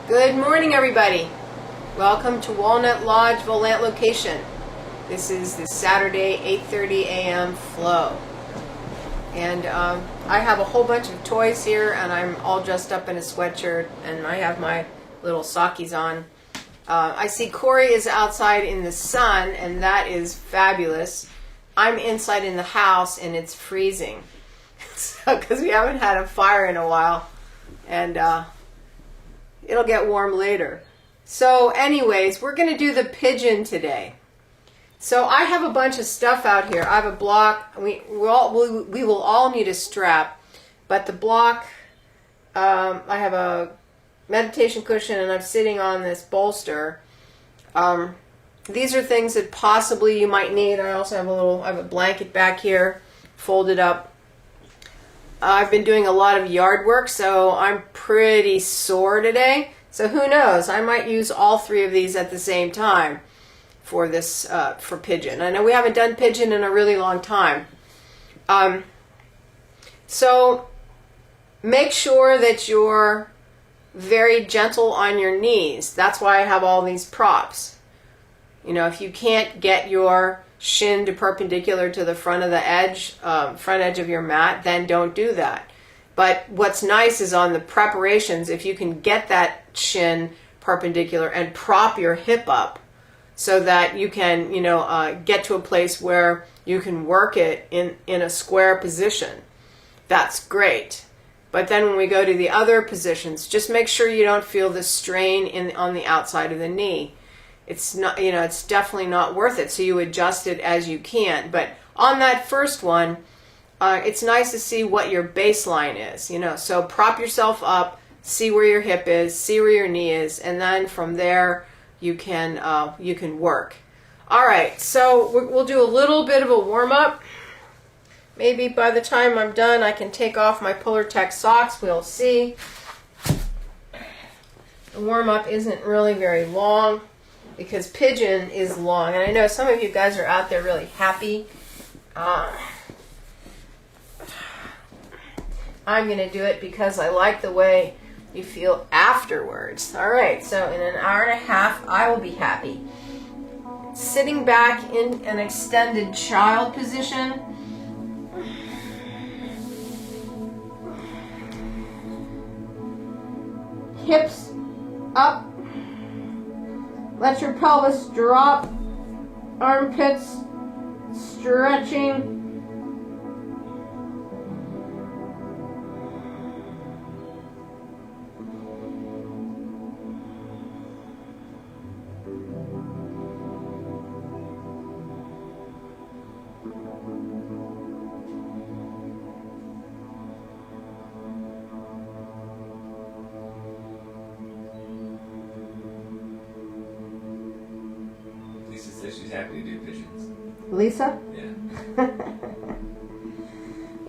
Good morning, everybody. Welcome to Walnut Lodge Volant location. This is the Saturday 8:30 a.m. flow. And I have a whole bunch of toys here, and I'm all dressed up in a sweatshirt, and I have my little sockies on. I see Corey is outside in the sun, and that is fabulous. I'm inside in the house, and it's freezing. Because we haven't had a fire in a while, and it'll get warm later. So anyways, we're going to do the pigeon today. So I have a bunch of stuff out here. I have a block. We will all need a strap, but the block, I have a meditation cushion, and I'm sitting on this bolster. These are things that possibly you might need. I also have I have a blanket back here, folded up. I've been doing a lot of yard work, so I'm pretty sore today. So who knows? I might use all three of these at the same time for this for pigeon. I know we haven't done pigeon in a really long time. So make sure that you're very gentle on your knees. That's why I have all these props. You know, if you can't get your shin to perpendicular to the front edge of your mat, then don't do that. But what's nice is on the preparations, if you can get that shin perpendicular and prop your hip up so that you can, get to a place where you can work it in a square position. That's great. But then when we go to the other positions, just make sure you don't feel the strain on the outside of the knee. It's not, it's definitely not worth it. So you adjust it as you can. But on that first one, it's nice to see what your baseline is. So prop yourself up, see where your hip is, see where your knee is, and then from there you can work. All right. So we'll do a little bit of a warm up. Maybe by the time I'm done, I can take off my Polar Tech socks. We'll see. The warm up isn't really very long, because pigeon is long, and I know some of you guys are out there really happy. I'm going to do it because I like the way you feel afterwards. All right, so in an hour and a half, I will be happy. Sitting back in an extended child position. Hips up. Let your pelvis drop, armpits stretching. She's happy to do pigeons. Lisa?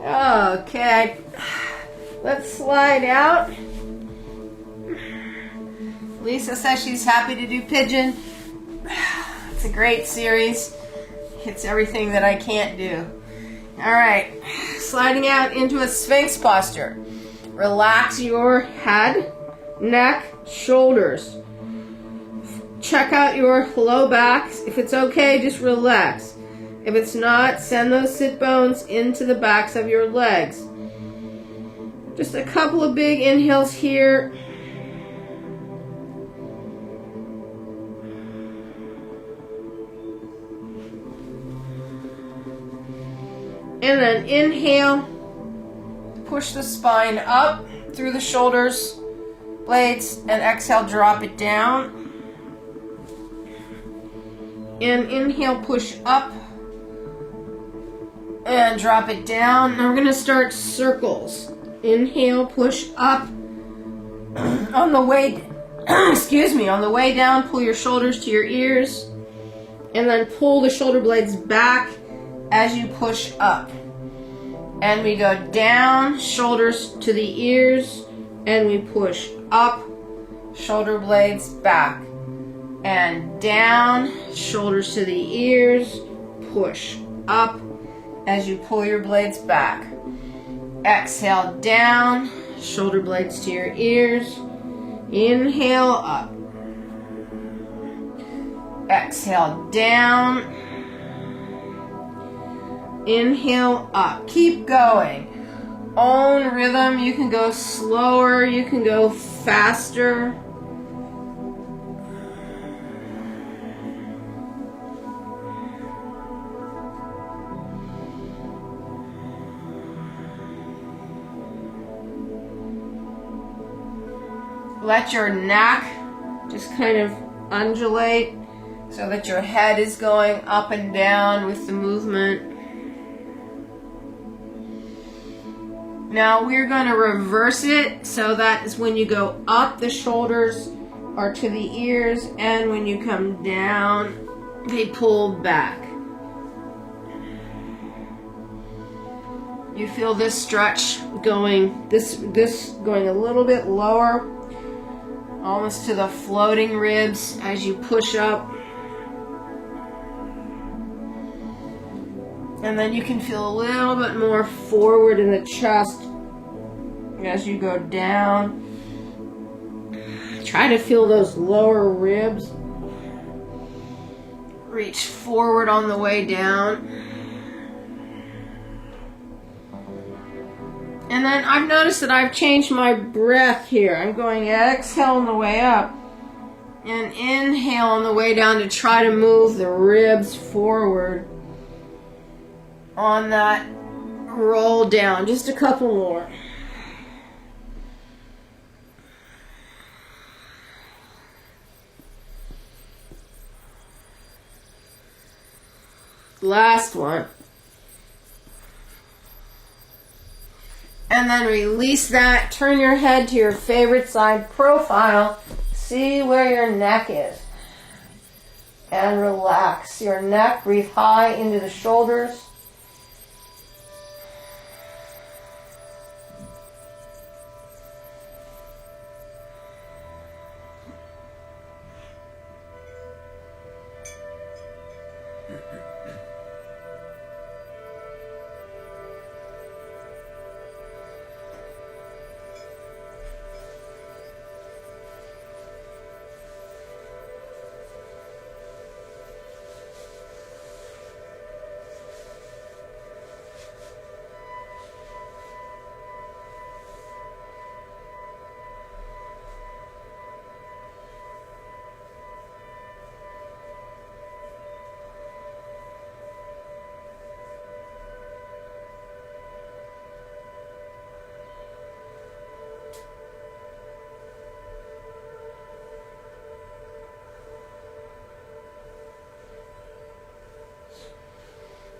Yeah. Okay. Let's slide out. Lisa says she's happy to do pigeon. It's a great series. It's everything that I can't do. All right. Sliding out into a Sphinx posture. Relax your head, neck, shoulders. Check out your low back. If it's okay, just relax. If it's not, send those sit bones into the backs of your legs. Just a couple of big inhales here. And then inhale. Push the spine up through the shoulders, blades, and exhale, drop it down. And inhale, push up and drop it down. Now we're going to start circles. Inhale, push up. On the way, on the way down, pull your shoulders to your ears, and then pull the shoulder blades back as you push up. And we go down, shoulders to the ears, and we push up, shoulder blades back. And down, shoulders to the ears, push up as you pull your blades back. Exhale down, shoulder blades to your ears. Inhale up. Exhale down. Inhale up. Keep going. Own rhythm. You can go slower. You can go faster. Let your neck just kind of undulate so that your head is going up and down with the movement. Now we're going to reverse it, so that is when you go up, the shoulders are to the ears, and when you come down, they pull back. You feel this stretch going, this going a little bit lower, almost to the floating ribs as you push up. And then you can feel a little bit more forward in the chest as you go down. Try to feel those lower ribs. Reach forward on the way down. And then I've noticed that I've changed my breath here. I'm going exhale on the way up and inhale on the way down to try to move the ribs forward on that roll down. Just a couple more. Last one. And then release that. Turn your head to your favorite side profile. See where your neck is. And relax your neck. Breathe high into the shoulders.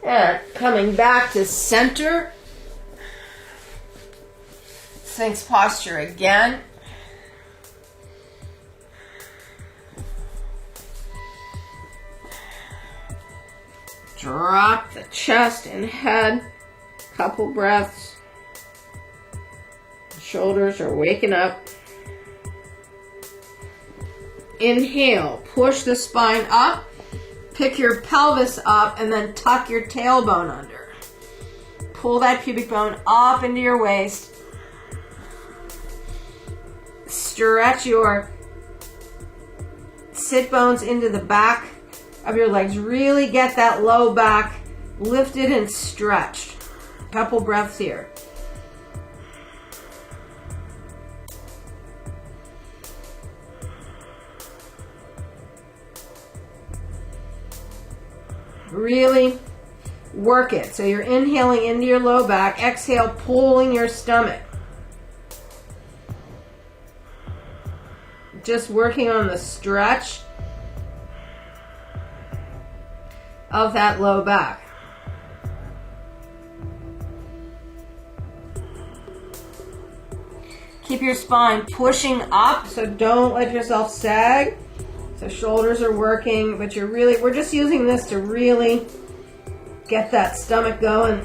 And coming back to center. Sphinx posture again. Drop the chest and head. Couple breaths. Shoulders are waking up. Inhale. Push the spine up. Pick your pelvis up and then tuck your tailbone under. Pull that pubic bone up into your waist. Stretch your sit bones into the back of your legs. Really get that low back lifted and stretched. Couple breaths here. Really work it. So you're inhaling into your low back. Exhale, pulling your stomach. Just working on the stretch of that low back. Keep your spine pushing up, so don't let yourself sag. So shoulders are working, but we're just using this to really get that stomach going.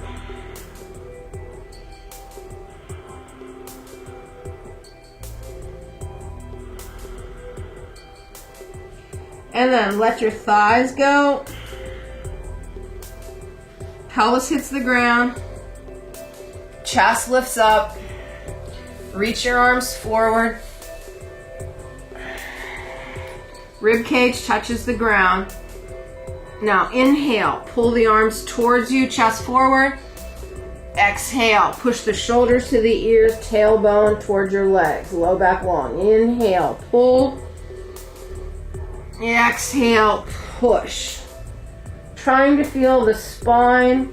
And then let your thighs go. Pelvis hits the ground. Chest lifts up. Reach your arms forward. Rib cage touches the ground. Now inhale, pull the arms towards you, chest forward. Exhale, push the shoulders to the ears, tailbone towards your legs, low back long. Inhale, pull. Exhale, push. Trying to feel the spine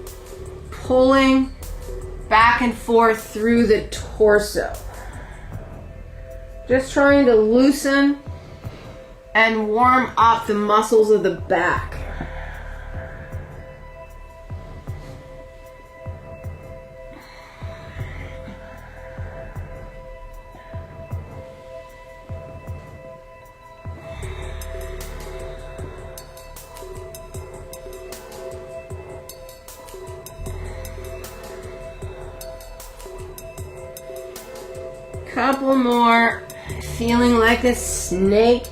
pulling back and forth through the torso. Just trying to loosen and warm up the muscles of the back. Couple more. Feeling like a snake.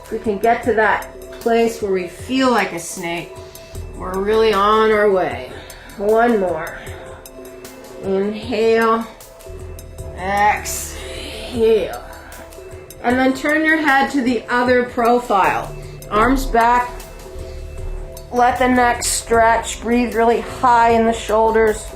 If we can get to that place where we feel like a snake, we're really on our way. One more. Inhale. Exhale. And then turn your head to the other profile. Arms back. Let the neck stretch. Breathe really high in the shoulders.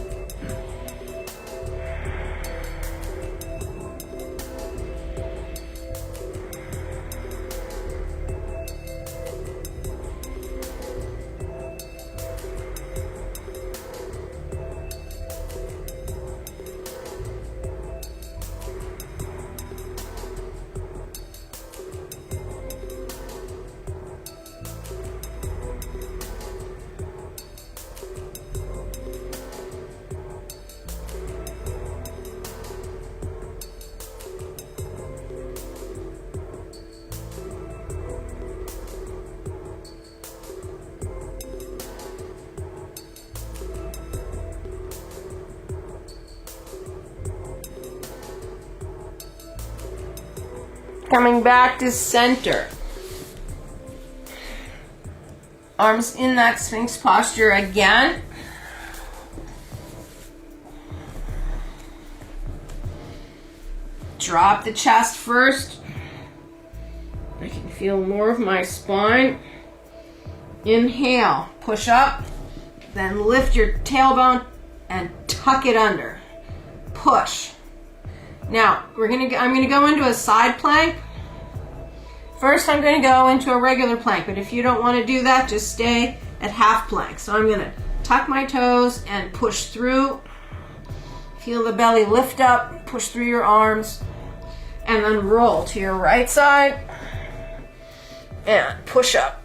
Coming back to center. Arms in that Sphinx posture again. Drop the chest first. I can feel more of my spine. Inhale, push up, then lift your tailbone and tuck it under. Push. Now, I'm gonna go into a side plank. First, I'm gonna go into a regular plank, but if you don't wanna do that, just stay at half plank. So I'm gonna tuck my toes and push through. Feel the belly lift up, push through your arms, and then roll to your right side and push up.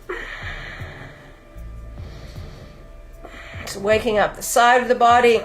So waking up the side of the body.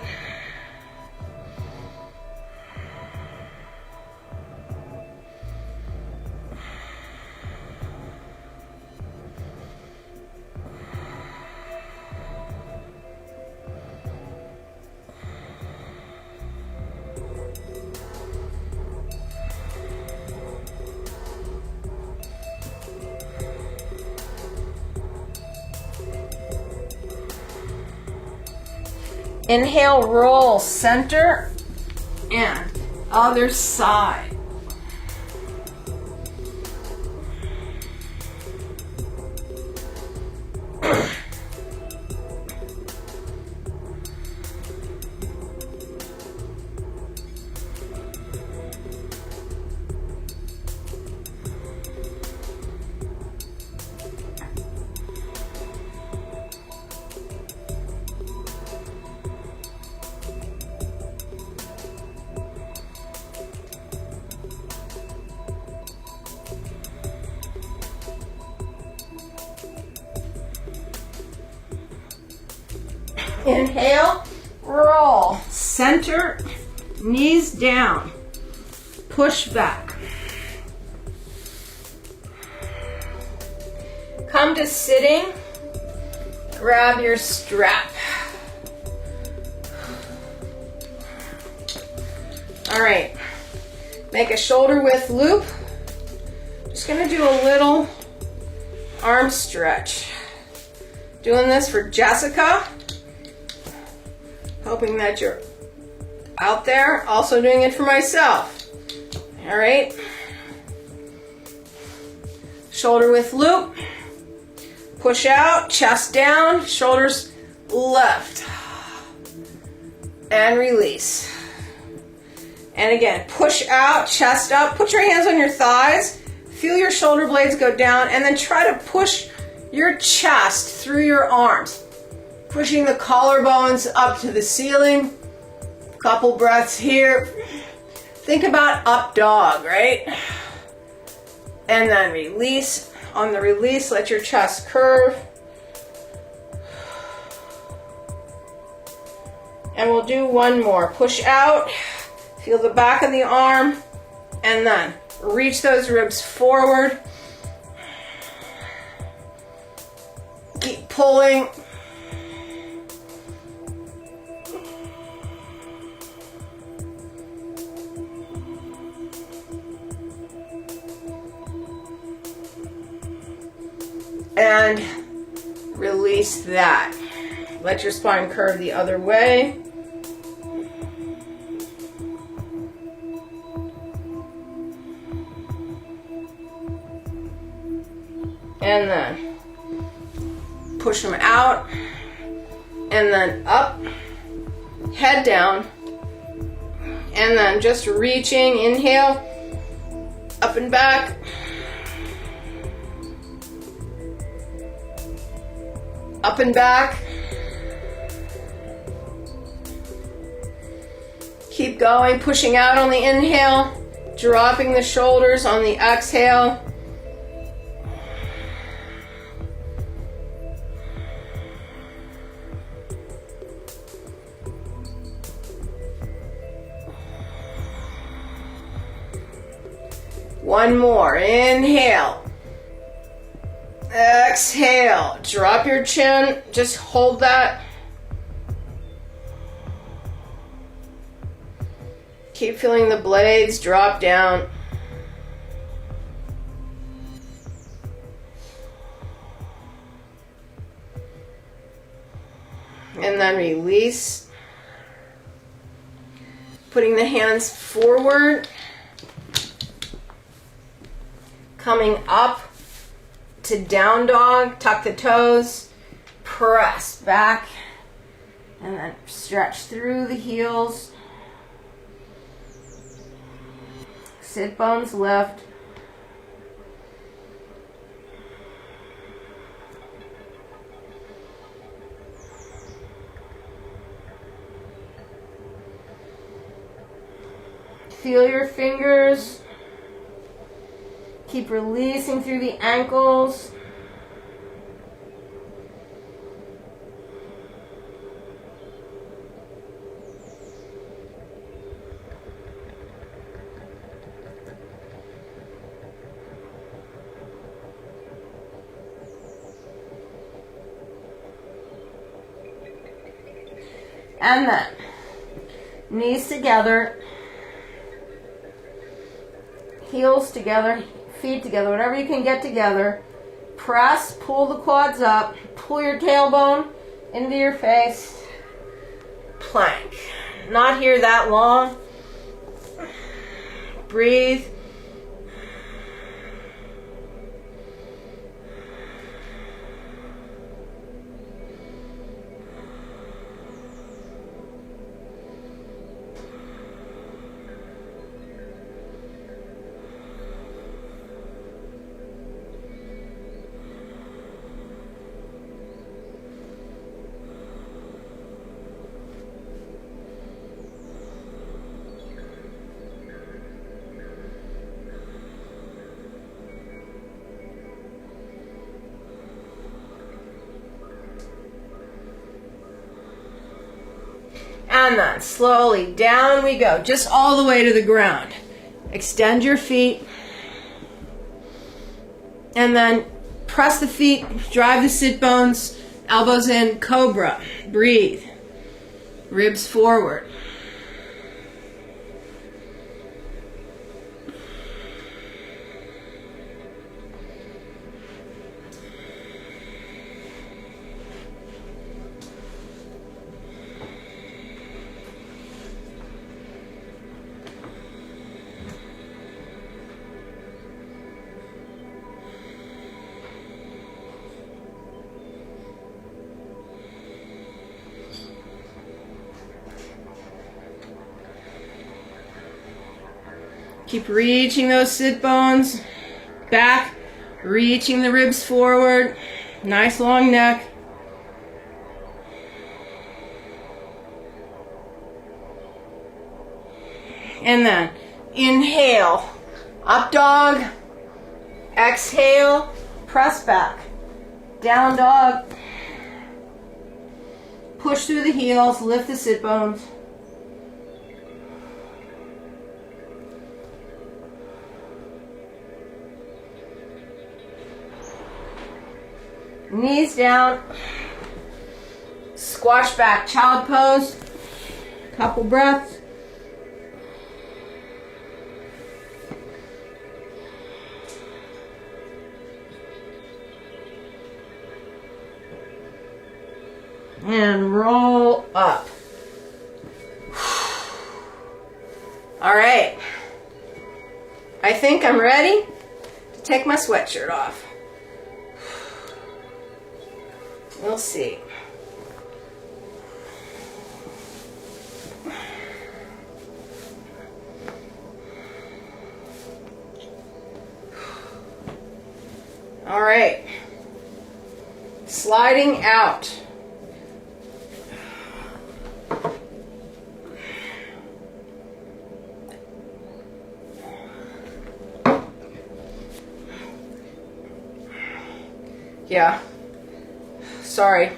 Inhale, roll, center, and other side. Inhale, roll, center, knees down, push back. Come to sitting, grab your strap. All right, make a shoulder width loop. Just gonna do a little arm stretch. Doing this for Jessica. Hoping that you're out there. Also doing it for myself. All right. shoulder width loop. Push out, chest down, shoulders left. And release. And again, push out, chest up. Put your hands on your thighs. Feel your shoulder blades go down, and then try to push your chest through your arms. Pushing the collarbones up to the ceiling. Couple breaths here. Think about up dog, right? And then release. On the release, let your chest curve. And we'll do one more. Push out. Feel the back of the arm. And then reach those ribs forward. Keep pulling. And release that. Let your spine curve the other way. And then push them out. And then up. Head down. And then just reaching. Inhale. Up and back. Up and back. Keep going, pushing out on the inhale, dropping the shoulders on the exhale. One more, inhale. Exhale, drop your chin, just hold that. Keep feeling the blades drop down. And then release. Putting the hands forward. Coming up to down dog, tuck the toes, press back, and then stretch through the heels. Sit bones lift. Feel your fingers. Keep releasing through the ankles. And then knees together, heels together, feet together, whatever you can get together. Press, pull the quads up, pull your tailbone into your face. Plank. Not here that long. Breathe. And then slowly down we go, just all the way to the ground. Extend your feet. And then press the feet, drive the sit bones, elbows in, cobra. Breathe. Ribs forward. Keep reaching those sit bones back, reaching the ribs forward. Nice long neck. And then inhale, up dog. Exhale, press back. Down dog. Push through the heels, lift the sit bones. Knees down. Squash back, child pose. Couple breaths. And roll up. All right. I think I'm ready to take my sweatshirt off. We'll see. All right. Sliding out. Yeah. Sorry.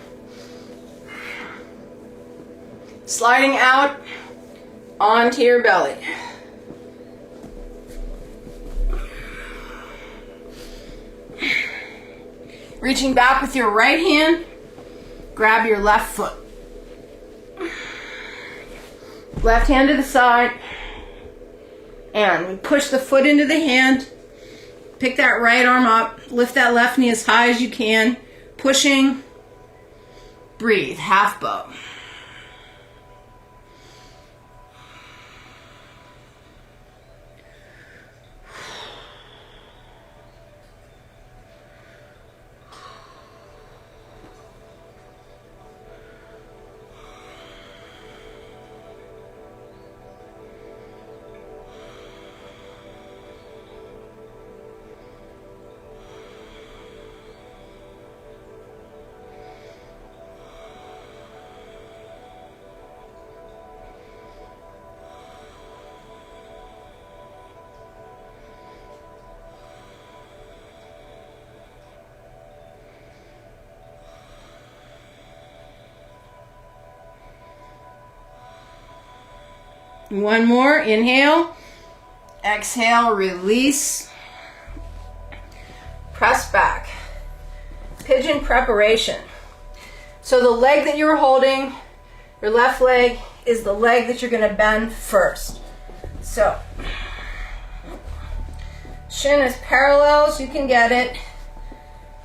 Sliding out onto your belly. Reaching back with your right hand, grab your left foot. Left hand to the side, and we push the foot into the hand. Pick that right arm up, lift that left knee as high as you can, pushing, breathe, half bow. One more, inhale, exhale, release, press back, pigeon preparation. So the leg that you're holding, your left leg, is the leg that you're going to bend first. So, shin as parallel as you can get it,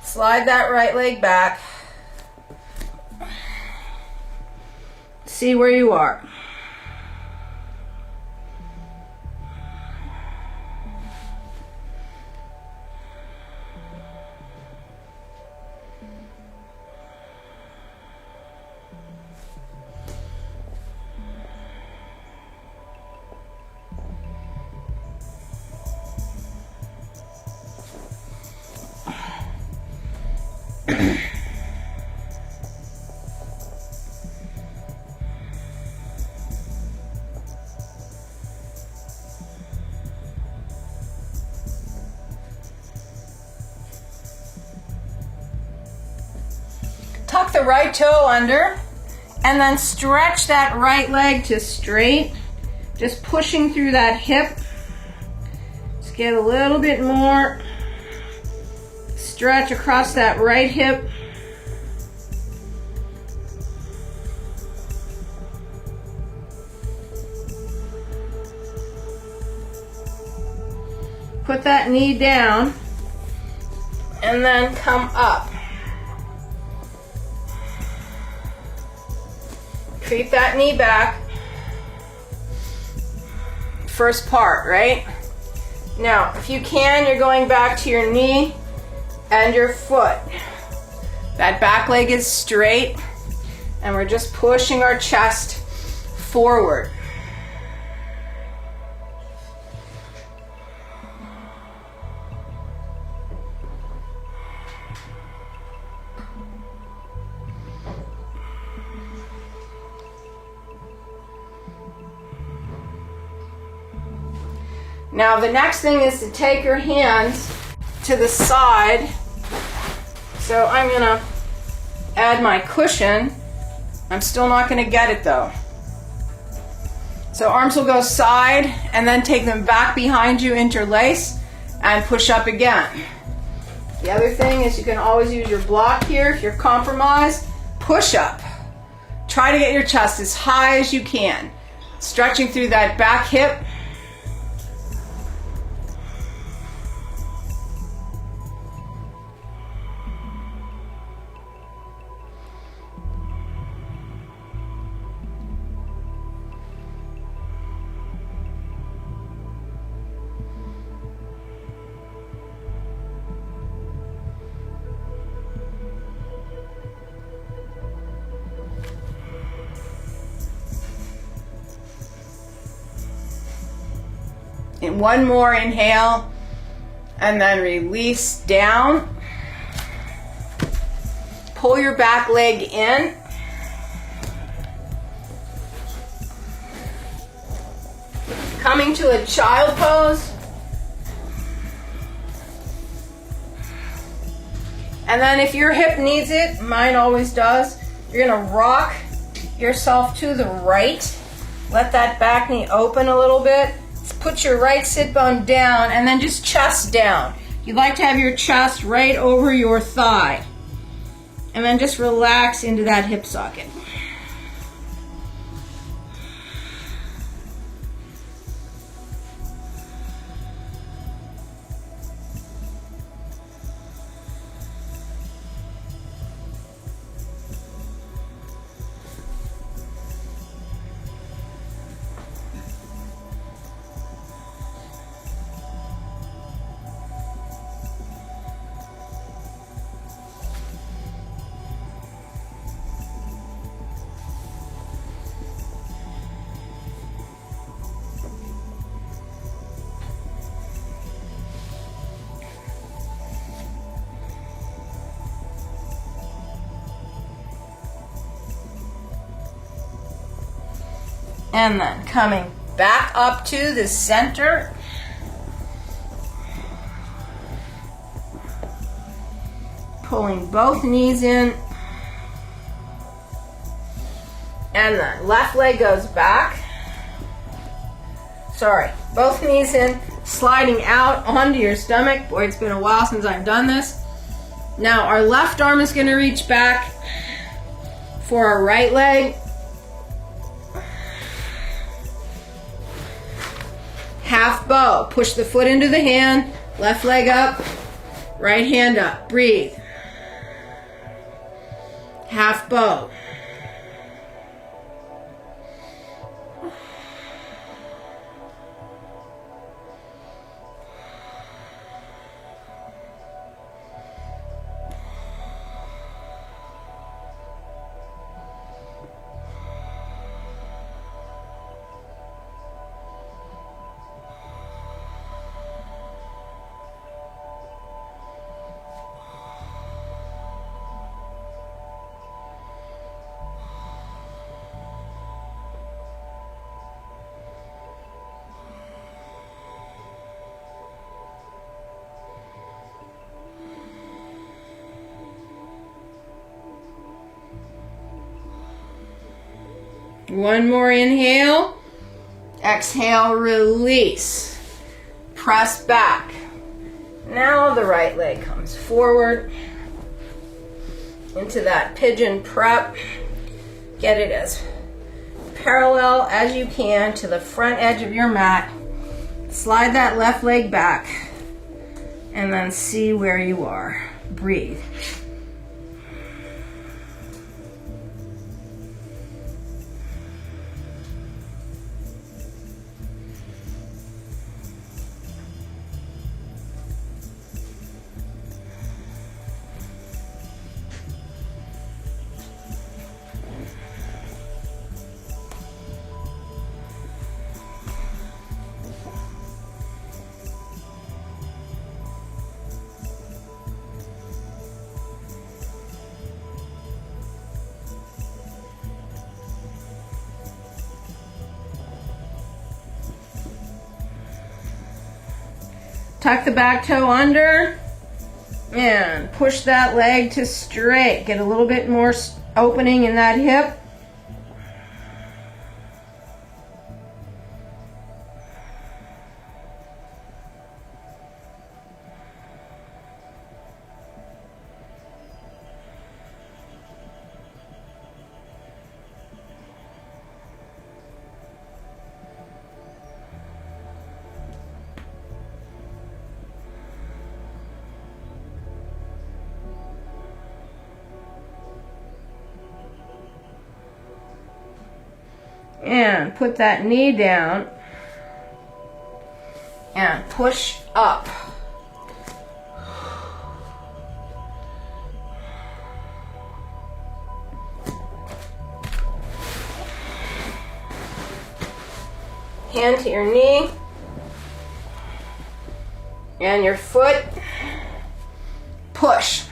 slide that right leg back, see where you are. Tuck the right toe under and then stretch that right leg to straight. Just pushing through that hip. Just get a little bit more stretch across that right hip. Put that knee down and then come up. Creep that knee back. First part, right? Now, if you can, you're going back to your knee and your foot. That back leg is straight, and we're just pushing our chest forward. Now the next thing is to take your hands to the side. So I'm going to add my cushion. I'm still not going to get it though. So arms will go side and then take them back behind you, interlace, and push up again. The other thing is you can always use your block here if you're compromised. Push up. Try to get your chest as high as you can. Stretching through that back hip. And one more inhale, and then release down. Pull your back leg in. Coming to a child pose. And then if your hip needs it, mine always does, you're gonna rock yourself to the right. Let that back knee open a little bit. Put your right sit bone down and then just chest down. You'd like to have your chest right over your thigh. And then just relax into that hip socket. And then coming back up to the center. Pulling both knees in. And then left leg goes back. Sorry, both knees in, sliding out onto your stomach. Boy, it's been a while since I've done this. Now our left arm is going to reach back for our right leg. Half bow. Push the foot into the hand. Left leg up. Right hand up. Breathe. Half bow. One more inhale. Exhale, release. Press back. Now the right leg comes forward into that pigeon prep. Get it as parallel as you can to the front edge of your mat. Slide that left leg back and then see where you are. Breathe. Tuck the back toe under and push that leg to straight. Get a little bit more opening in that hip. And put that knee down and push up. Hand to your knee and your foot. Push.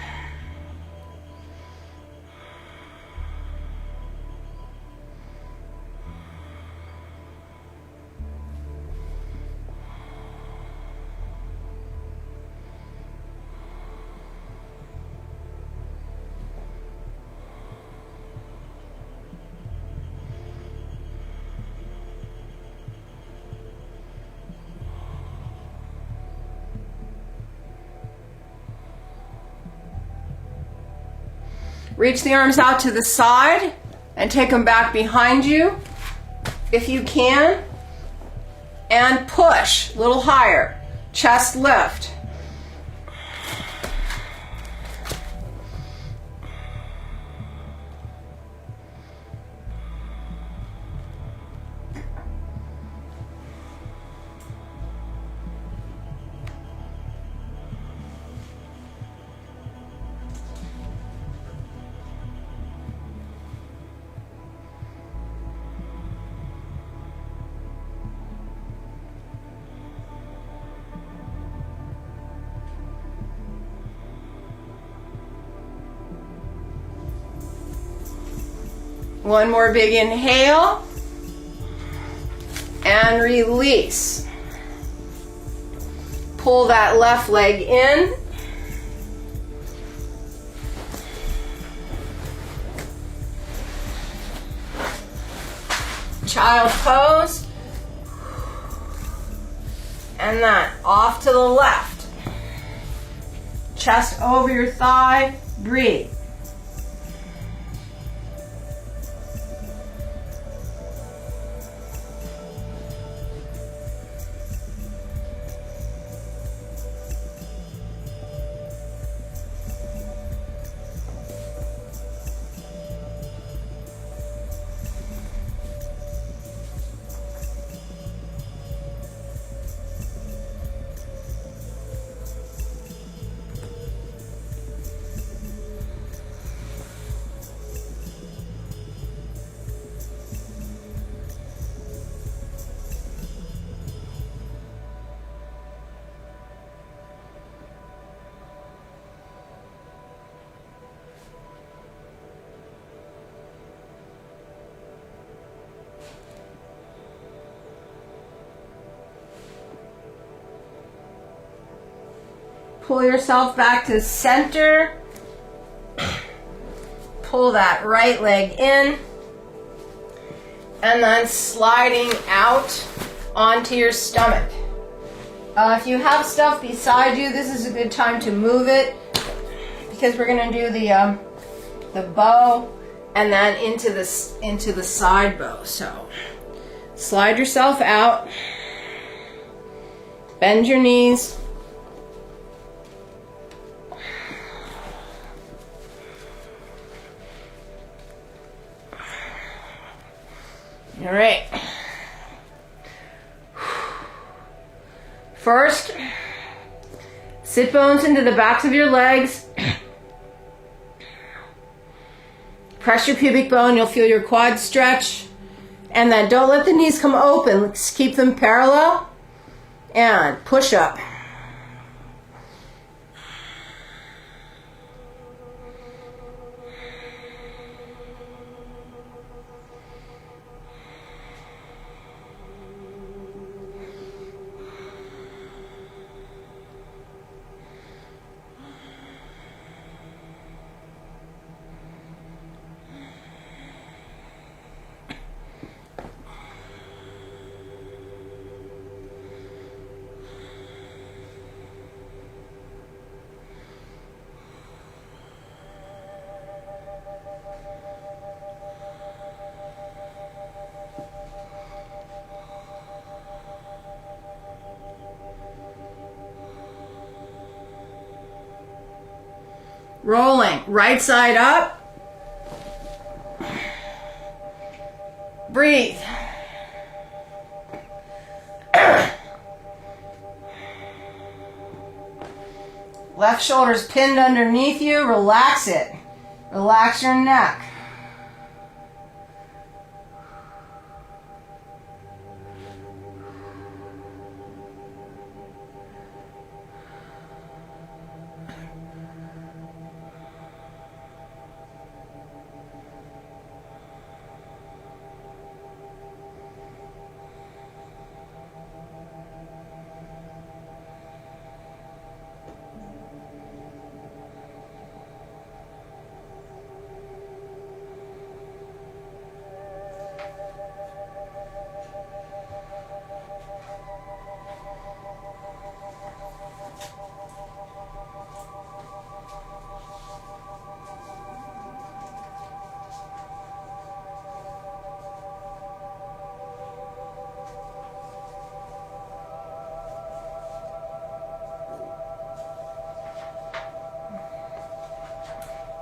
Reach the arms out to the side and take them back behind you if you can. And push a little higher. Chest lift. One more big inhale and release. Pull that left leg in. Child pose. And then off to the left. Chest over your thigh. Breathe. Pull yourself back to center. Pull that right leg in. And then sliding out onto your stomach. If you have stuff beside you, this is a good time to move it because we're going to do the bow and then into the side bow. So slide yourself out. Bend your knees. All right. First, sit bones into the backs of your legs. Press your pubic bone. You'll feel your quads stretch. And then don't let the knees come open. Let's keep them parallel. And push up. rolling. Right side up. Breathe. Left shoulder's pinned underneath you. Relax it. Relax your neck.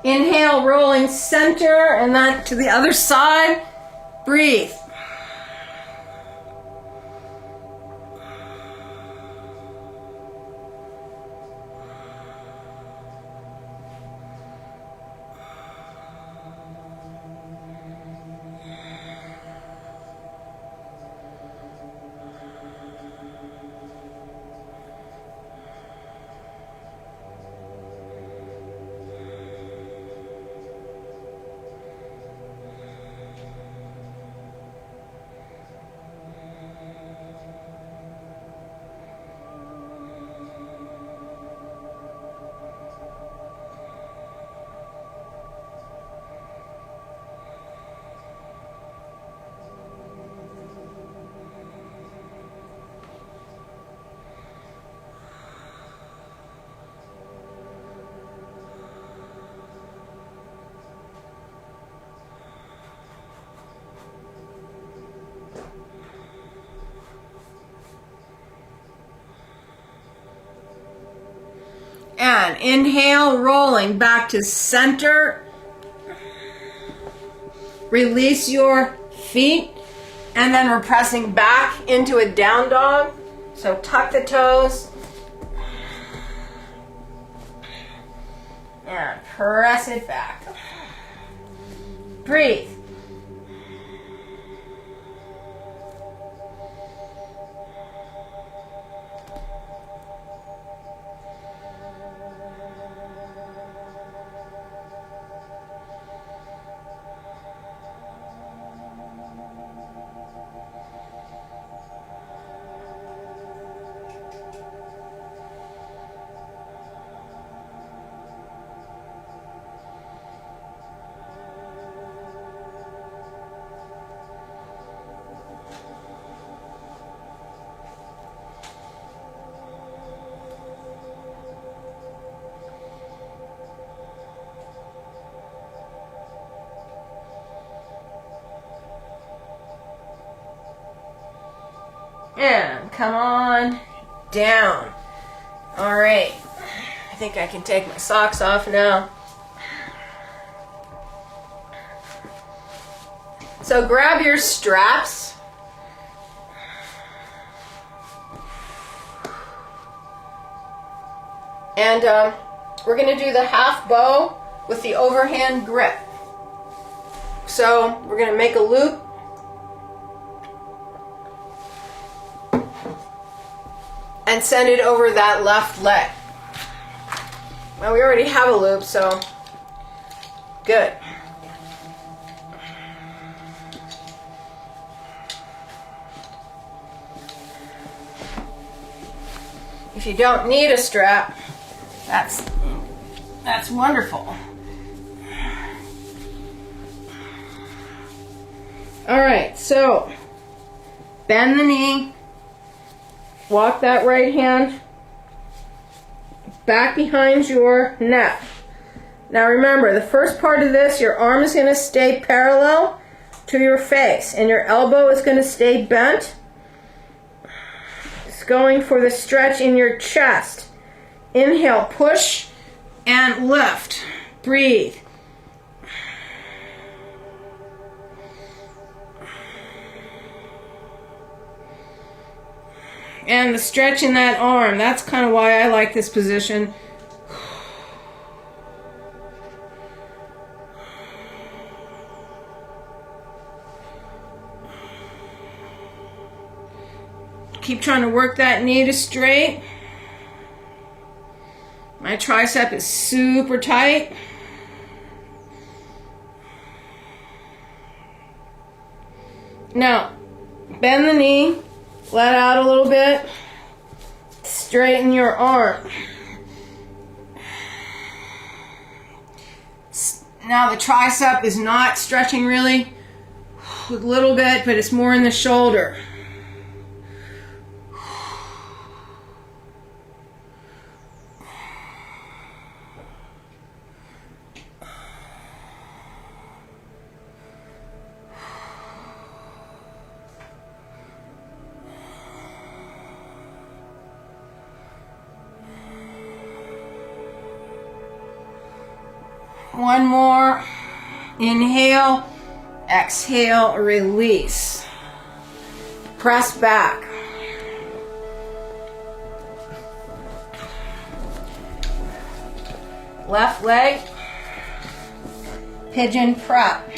Inhale, rolling center, and then to the other side. Breathe. And inhale, rolling back to center. Release your feet. And then we're pressing back into a down dog. So tuck the toes. And press it back. Breathe. And come on down. All right. I think I can take my socks off now. So grab your straps. And we're going to do the half bow with the overhand grip. So we're going to make a loop. And send it over that left leg. Well, we already have a loop, so good. If you don't need a strap, that's wonderful. All right, so bend the knee. Walk that right hand back behind your neck. Now remember, the first part of this, your arm is going to stay parallel to your face, and your elbow is going to stay bent. It's going for the stretch in your chest. Inhale, push and lift. Breathe. And the stretch in that arm, that's kind of why I like this position. Keep trying to work that knee to straight. My tricep is super tight. Now, bend the knee, let out a little bit, straighten your arm. Now the tricep is not stretching really, a little bit, but it's more in the shoulder. One more. Inhale, exhale, release. Press back. Left leg, pigeon prep.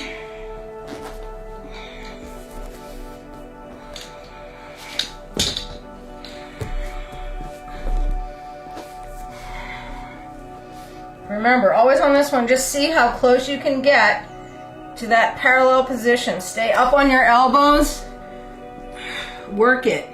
Remember, always on this one, just see how close you can get to that parallel position. Stay up on your elbows. Work it.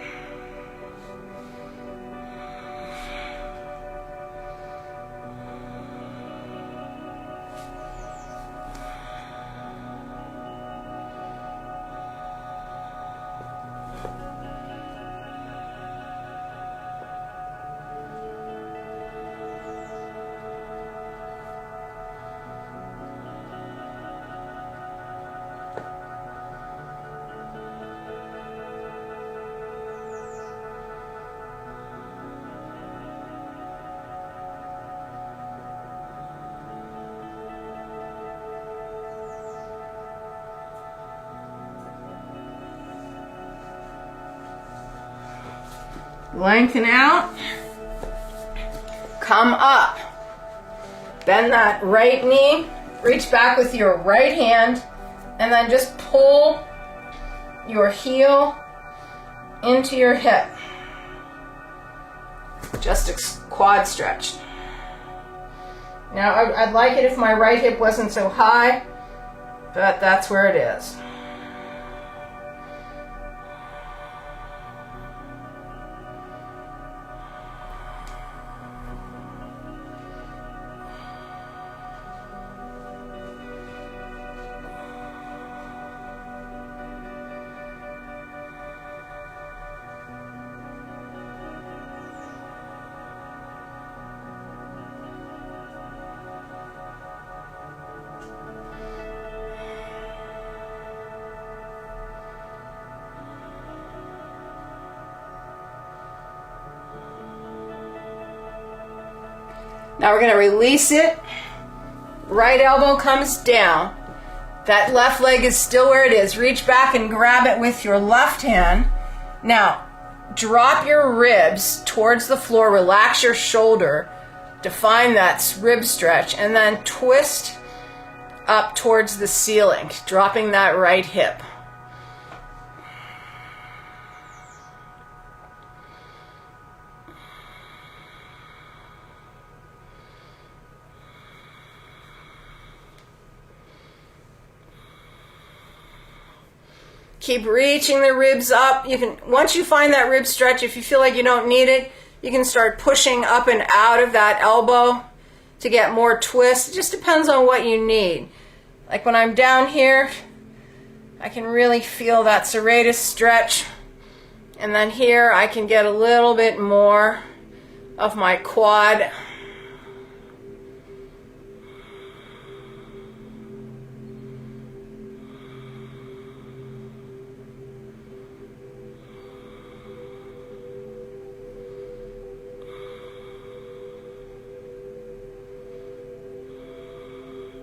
Lengthen out. Come up. Bend that right knee. Reach back with your right hand. And then just pull your heel into your hip. Just a quad stretch. Now, I'd like it if my right hip wasn't so high, but that's where it is. Now we're going to release it. Right elbow comes down. That left leg is still where it is. Reach back and grab it with your left hand. Now, drop your ribs towards the floor. Relax your shoulder. Define that rib stretch. And then twist up towards the ceiling, dropping that right hip. Keep reaching the ribs up. You can, once you find that rib stretch, if you feel like you don't need it, you can start pushing up and out of that elbow to get more twist. It just depends on what you need. Like when I'm down here, I can really feel that serratus stretch. And then here I can get a little bit more of my quad.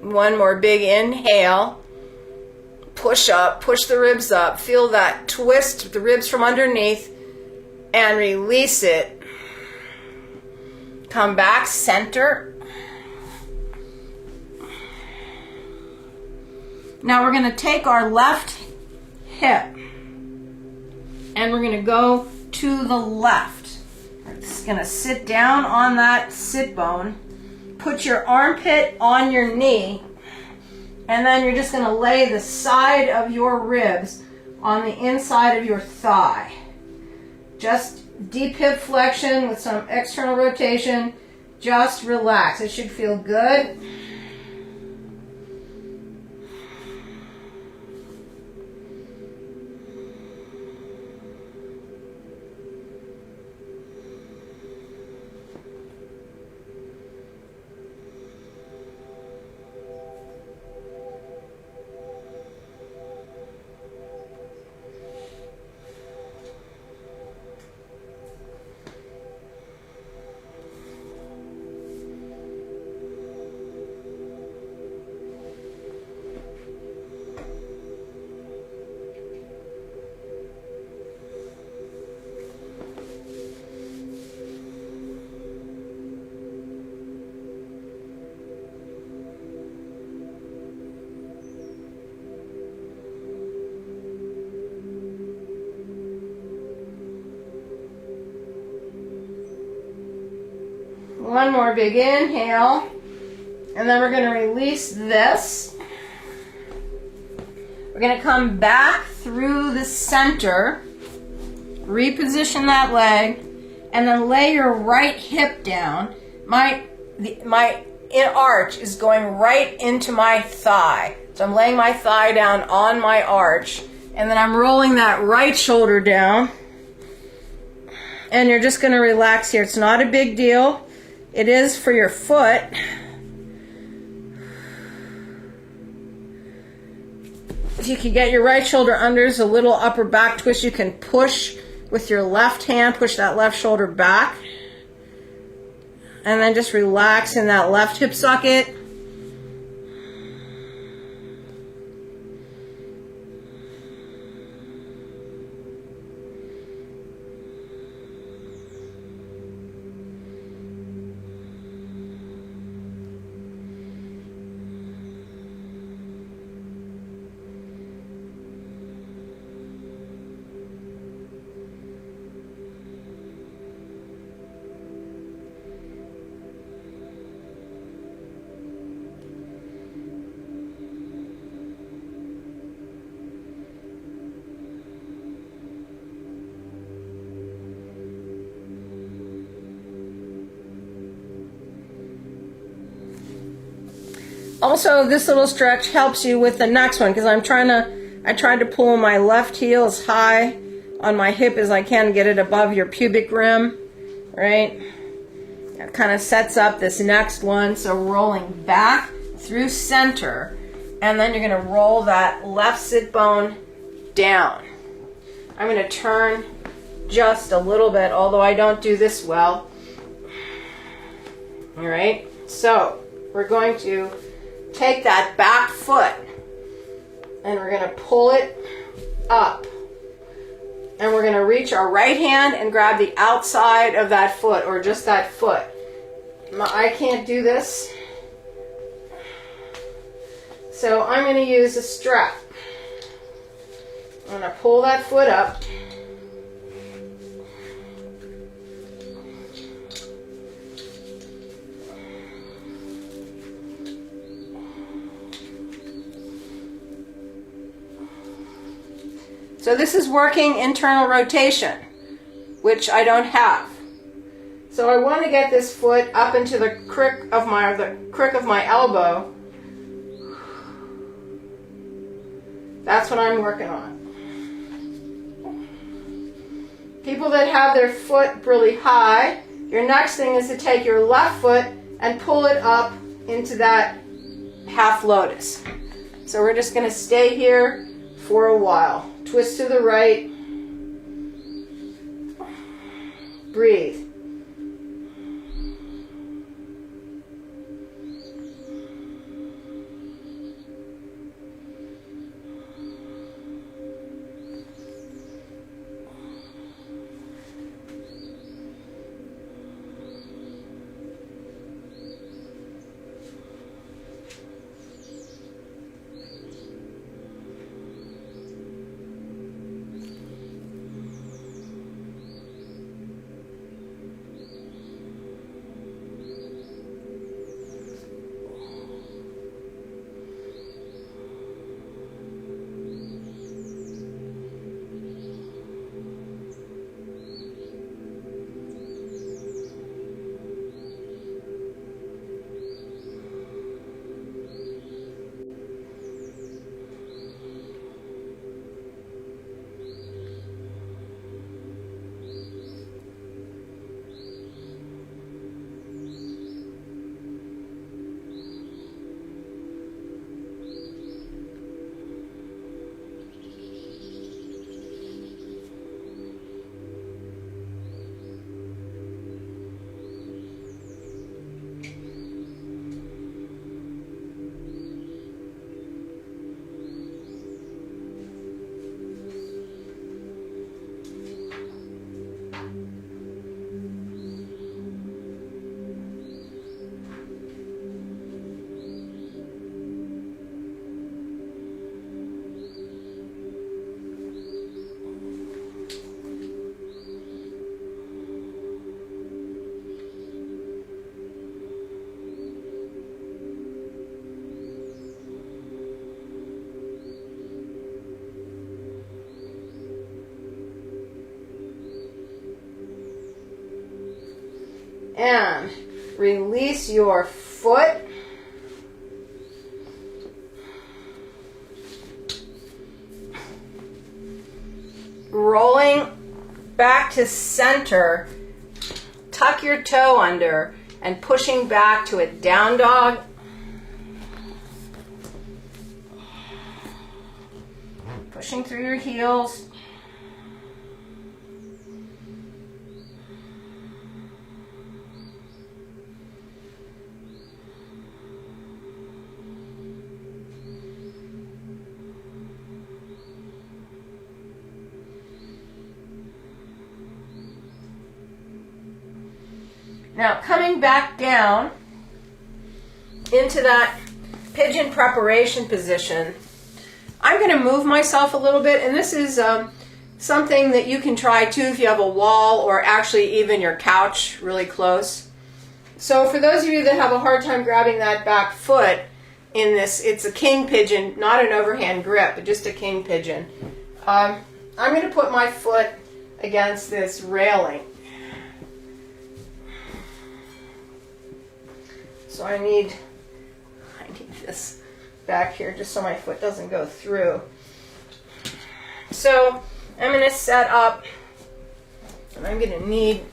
One more big inhale. Push up, push the ribs up. Feel that twist the ribs from underneath and release it. Come back, center. Now we're going to take our left hip and we're going to go to the left. We're just going to sit down on that sit bone. Put your armpit on your knee. And then you're just going to lay the side of your ribs on the inside of your thigh. Just deep hip flexion with some external rotation. Just relax. It should feel good. One more big inhale, and then we're going to release this. We're going to come back through the center, reposition that leg, and then lay your right hip down. My arch is going right into my thigh. So I'm laying my thigh down on my arch, and then I'm rolling that right shoulder down. And you're just going to relax here. It's not a big deal. It is for your foot. If you can get your right shoulder under, there's a little upper back twist. You can push with your left hand, push that left shoulder back. And then just relax in that left hip socket. Also, this little stretch helps you with the next one because I tried to pull my left heel as high on my hip as I can, get it above your pubic rim, right? That kind of sets up this next one. So rolling back through center, and then you're going to roll that left sit bone down. I'm going to turn just a little bit, although I don't do this well. All right, so we're going to take that back foot and we're going to pull it up. And we're going to reach our right hand and grab the outside of that foot, or just that foot. I can't do this, so I'm going to use a strap. I'm going to pull that foot up. So this is working internal rotation, which I don't have. So I want to get this foot up into the crick of my elbow. That's what I'm working on. People that have their foot really high, your next thing is to take your left foot and pull it up into that half lotus. So we're just going to stay here for a while. Twist to the right. Breathe. And release your foot. Rolling back to center. Tuck your toe under and pushing back to a down dog. Pushing through your heels. Now coming back down into that pigeon preparation position, I'm going to move myself a little bit, and this is something that you can try too if you have a wall or actually even your couch really close. So for those of you that have a hard time grabbing that back foot in this, it's a king pigeon, not an overhand grip, but just a king pigeon. I'm going to put my foot against this railing. So I need this back here just so my foot doesn't go through. So I'm going to set up, and I'm going to need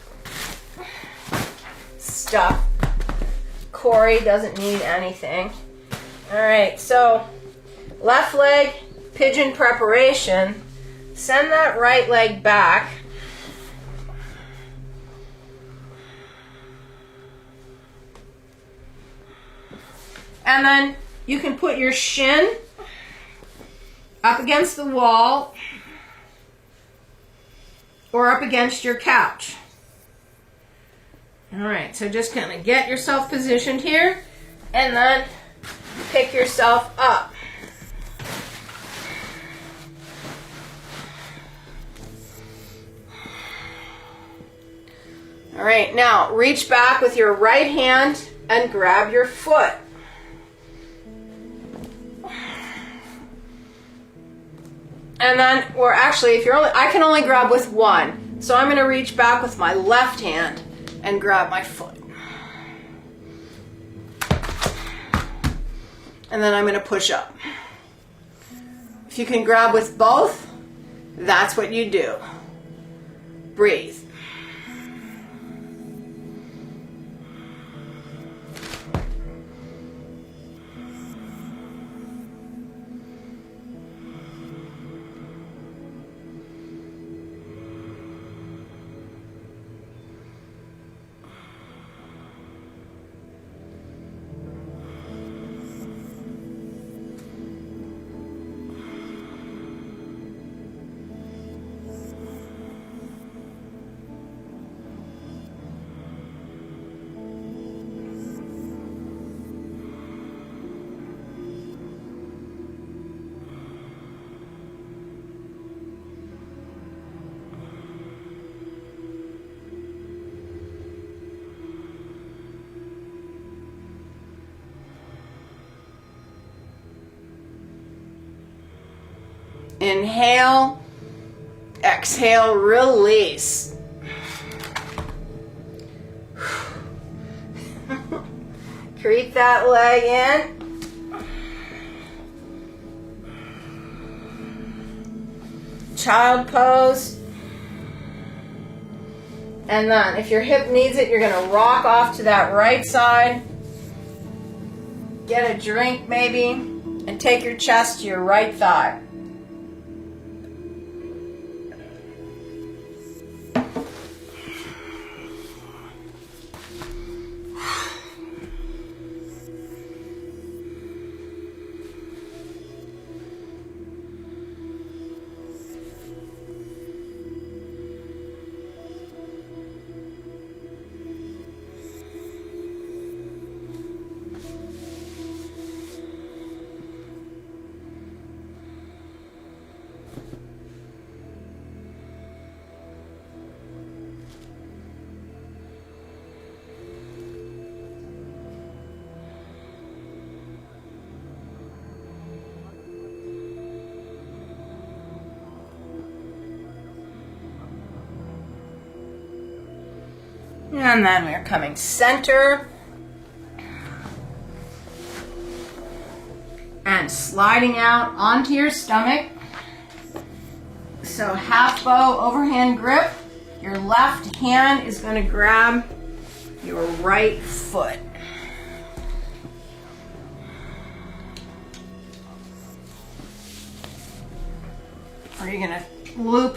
stuff. Corey doesn't need anything. All right, so left leg, pigeon preparation. Send that right leg back. And then you can put your shin up against the wall or up against your couch. All right, so just kind of get yourself positioned here and then pick yourself up. All right, now reach back with your right hand and grab your foot. And then, or actually, if you're only, I can only grab with one. So I'm going to reach back with my left hand and grab my foot. And then I'm going to push up. If you can grab with both, that's what you do. Breathe. Inhale, exhale, release. Creep that leg in. Child pose. And then if your hip needs it, you're going to rock off to that right side. Get a drink maybe, and take your chest to your right thigh. And then we're coming center. And sliding out onto your stomach. So half bow overhand grip. Your left hand is going to grab your right foot. Or you're going to loop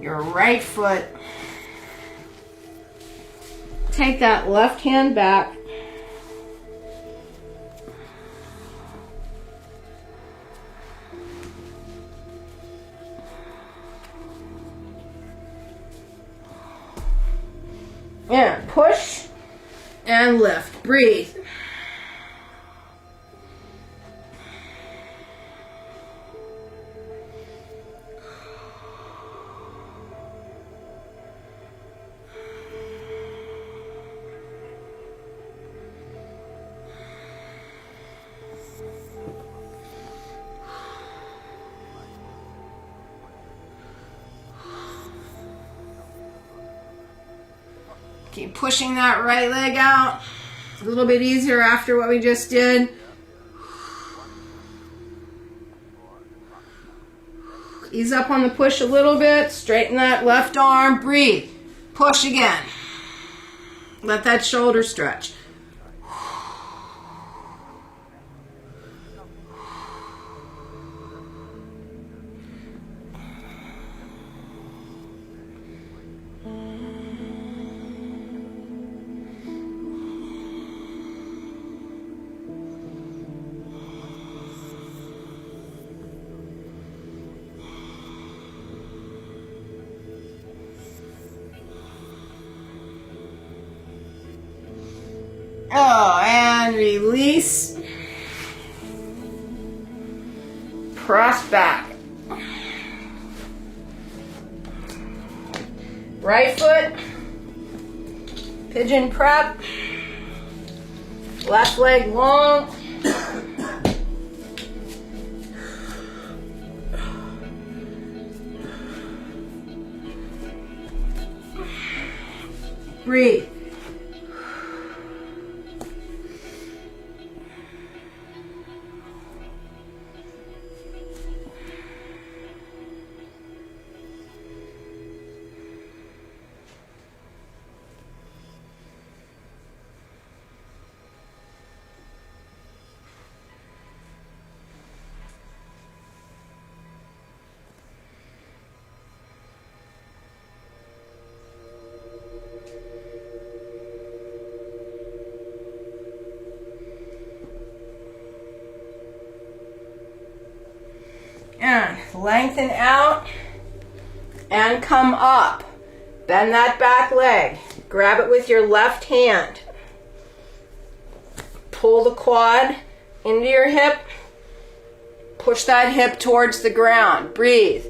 your right foot. Take that left hand back. And push and lift. Breathe. Keep pushing that right leg out. It's a little bit easier after what we just did. Ease up on the push a little bit. Straighten that left arm. Breathe. Push again. Let that shoulder stretch. Oh, and release. Press back. Right foot. Pigeon prep. Left leg long. Breathe. And lengthen out and come up. Bend that back leg. Grab it with your left hand. Pull the quad into your hip. Push that hip towards the ground. Breathe.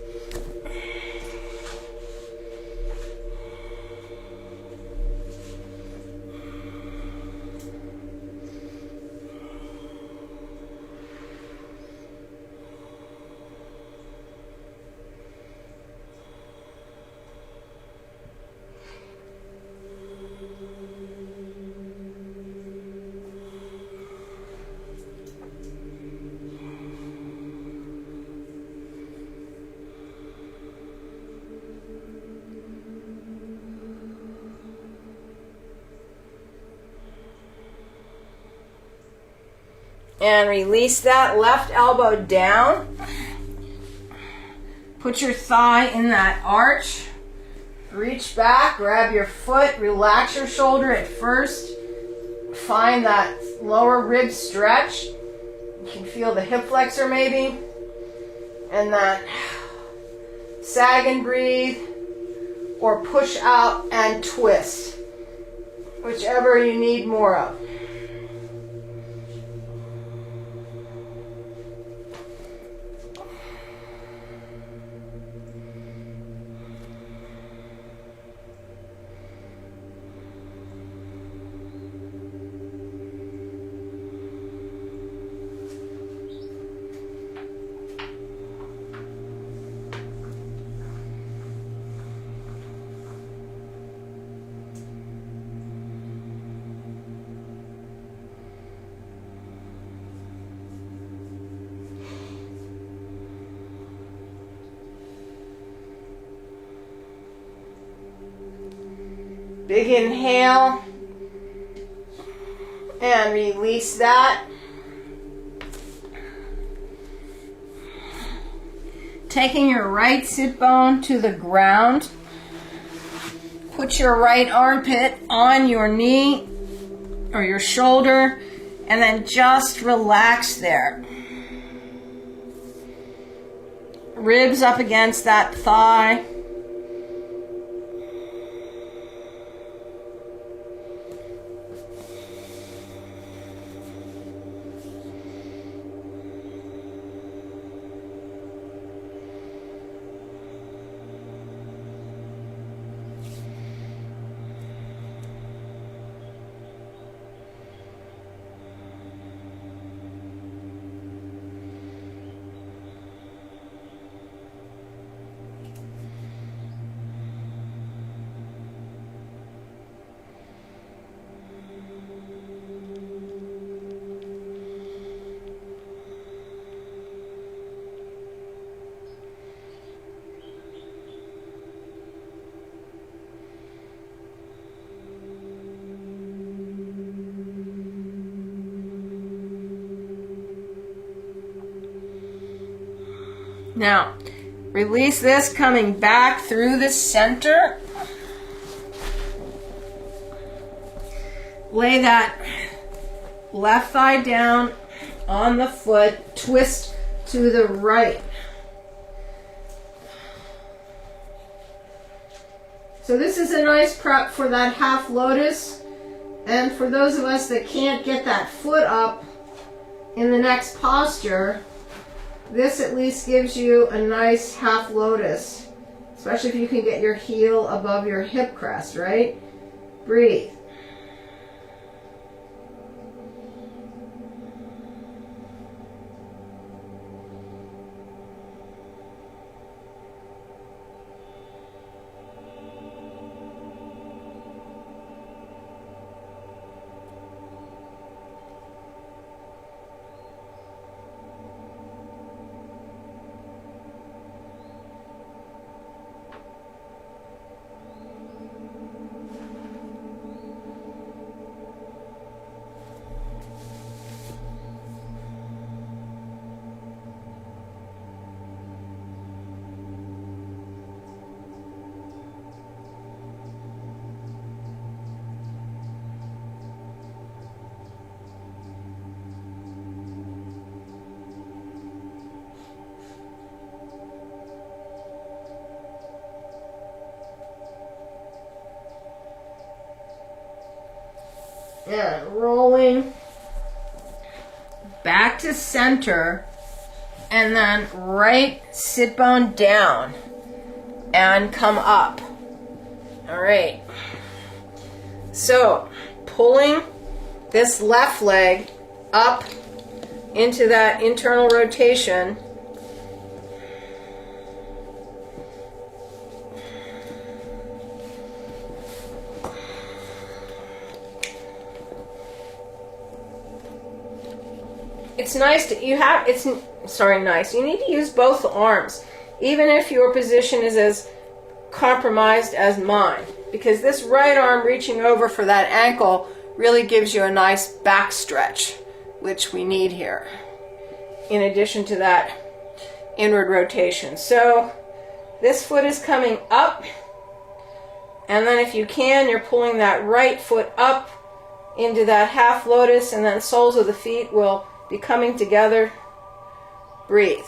And release that left elbow down. Put your thigh in that arch. Reach back, grab your foot, relax your shoulder at first. Find that lower rib stretch. You can feel the hip flexor maybe. And then sag and breathe, or push out and twist. Whichever you need more of. Big inhale. And release that. Taking your right sit bone to the ground. Put your right armpit on your knee or your shoulder, and then just relax there. Ribs up against that thigh. Now, release this, coming back through the center. Lay that left thigh down on the foot, twist to the right. So this is a nice prep for that half lotus. And for those of us that can't get that foot up in the next posture, this at least gives you a nice half lotus, especially if you can get your heel above your hip crest, right? Breathe. And rolling back to center, and then right sit bone down and come up. All right. So pulling this left leg up into that internal rotation. It's nice to, you need to use both arms, even if your position is as compromised as mine, because this right arm reaching over for that ankle really gives you a nice back stretch, which we need here, in addition to that inward rotation. So this foot is coming up, and then if you can, you're pulling that right foot up into that half lotus, and then soles of the feet will be coming together. Breathe.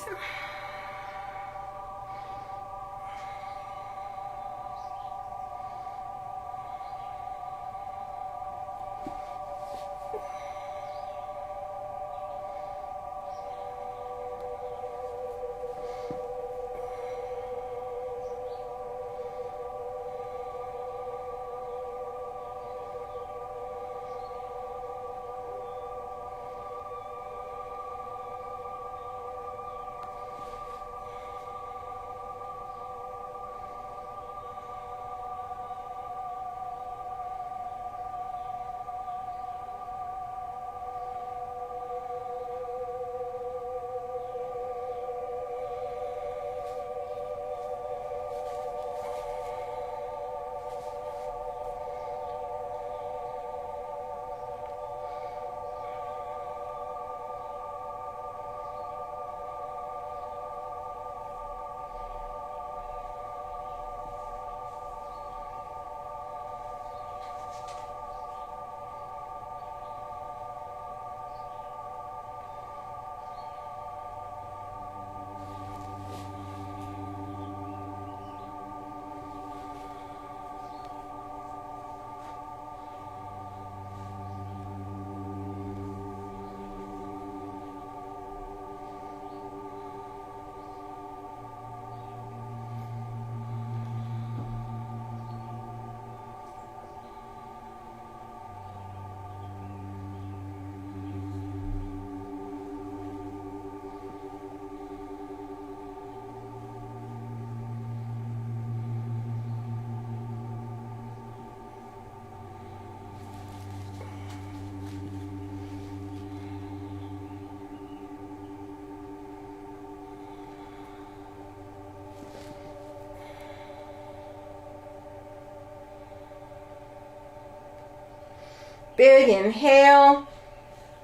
Big inhale.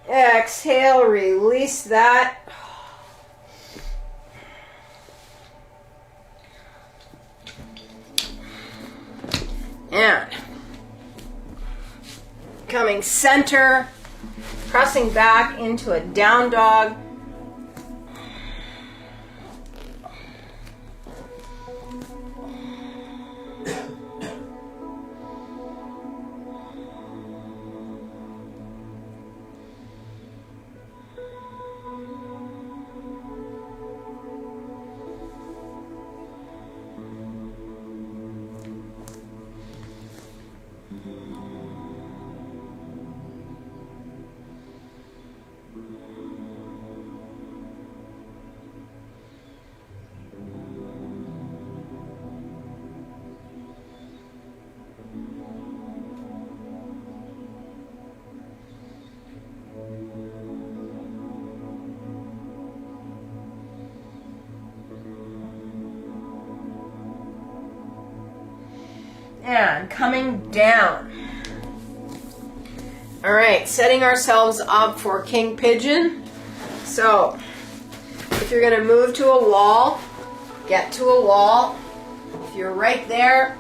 Exhale, release that. And coming center, pressing back into a down dog. And coming down. All right, setting ourselves up for King Pigeon. So, if you're going to move to a wall, get to a wall. If you're right there,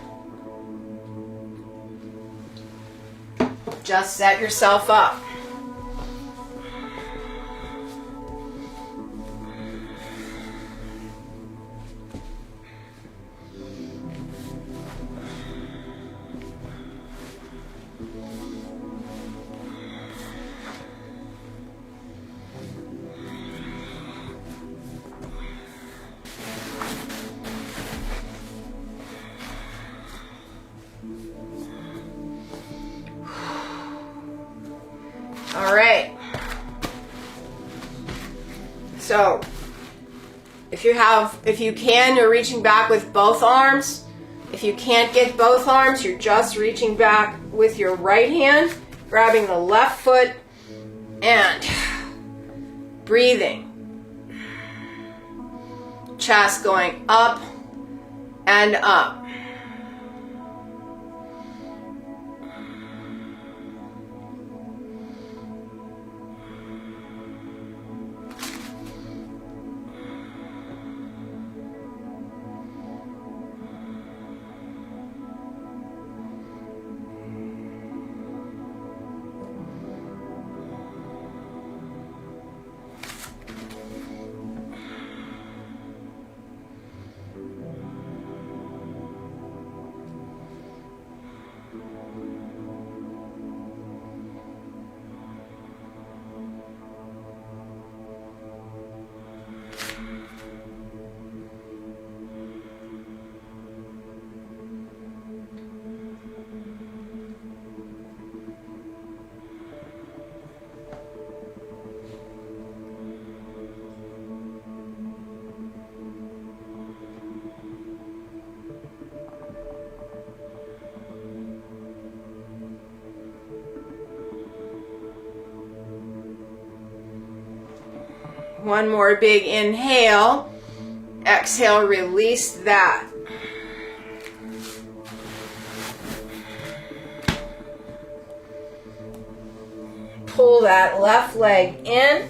just set yourself up. All right. So, if you can, you're reaching back with both arms. If you can't get both arms, you're just reaching back with your right hand, grabbing the left foot, and breathing. Chest going up and up. One more big inhale. Exhale, release that. Pull that left leg in.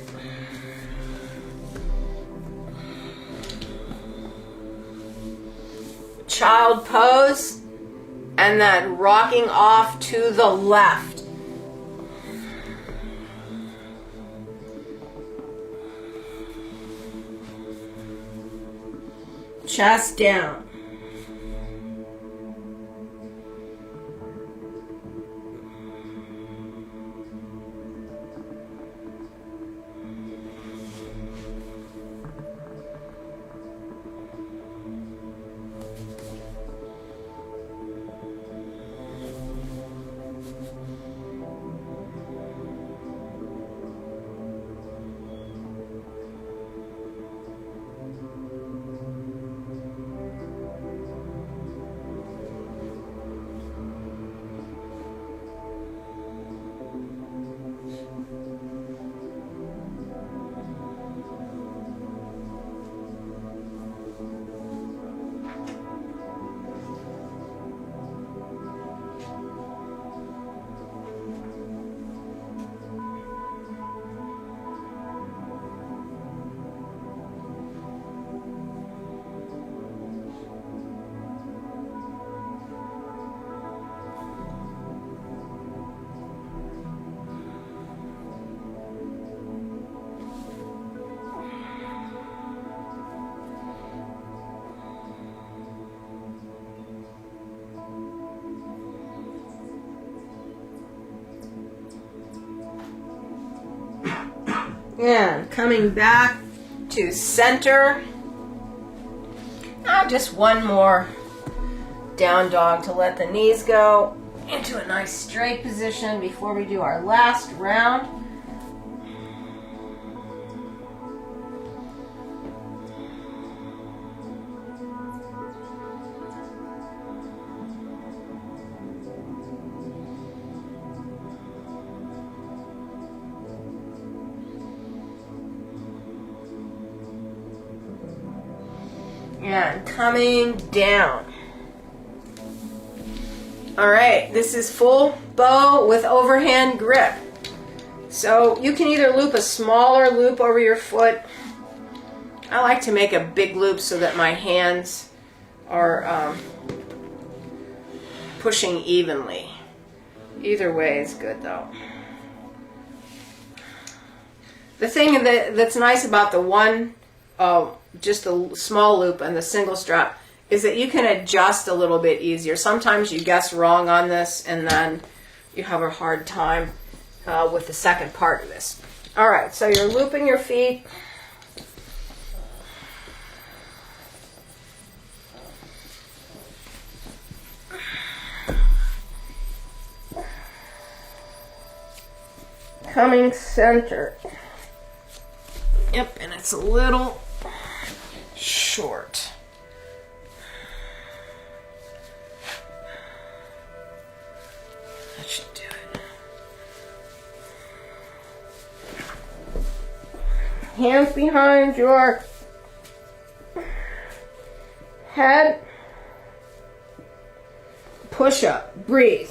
Child pose. And then rocking off to the left. Chest down. And coming back to center. Now just one more down dog to let the knees go into a nice straight position before we do our last round. And coming down. All right, this is full bow with overhand grip. So you can either loop a smaller loop over your foot. I like to make a big loop so that my hands are pushing evenly. Either way is good though. The thing that's nice about the one, just a small loop and the single strap, is that you can adjust a little bit easier. Sometimes you guess wrong on this and then you have a hard time with the second part of this. All right, so you're looping your feet. Coming center. Yep, and it's a little short. That should do it. Hands behind your head. Push up. Breathe.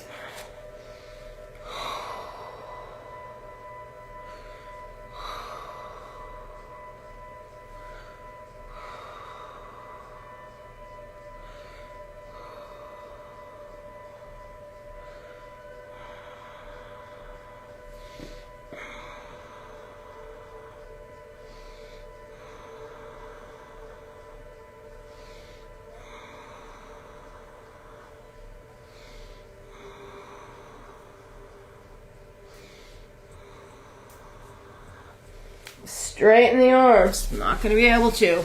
Straighten the arms. I'm not going to be able to.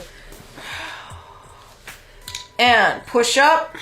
And push up.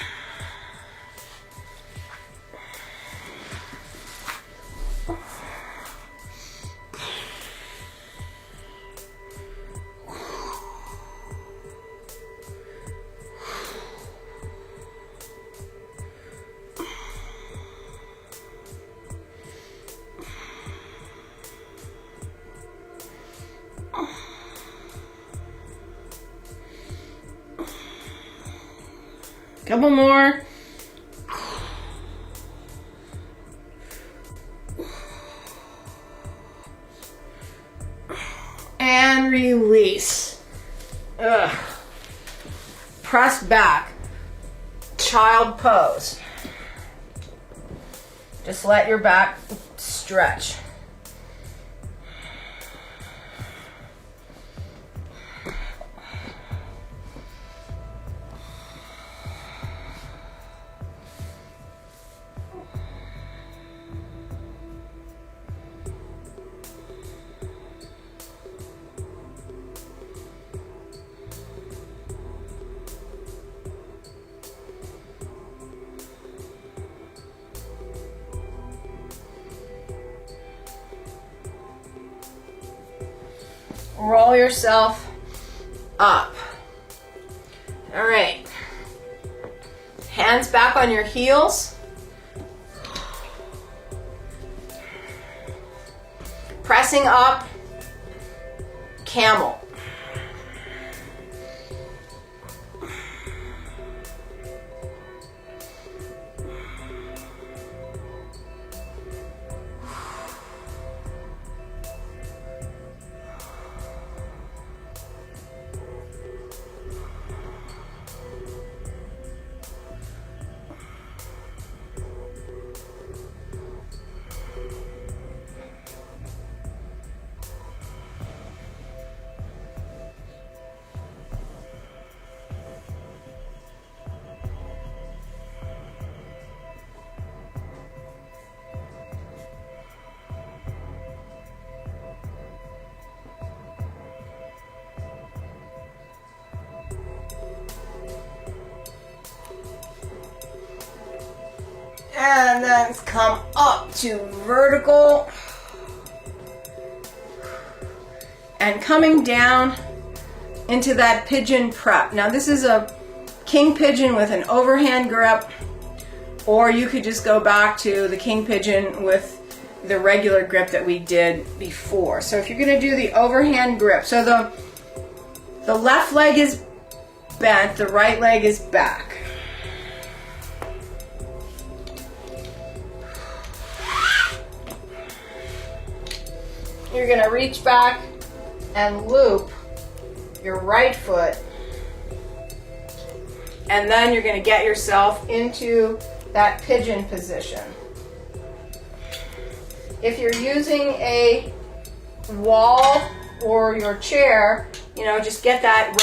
Couple more. And release. Ugh. Press back. Child pose. Just let your back stretch. Roll yourself up. All right. Hands back on your heels. Pressing up, camel. And then come up to vertical. And coming down into that pigeon prep. Now this is a king pigeon with an overhand grip, or you could just go back to the king pigeon with the regular grip that we did before. So if you're going to do the overhand grip, so the left leg is bent, the right leg is back. You're going to reach back and loop your right foot, and then you're going to get yourself into that pigeon position. If you're using a wall or your chair, you know, just get that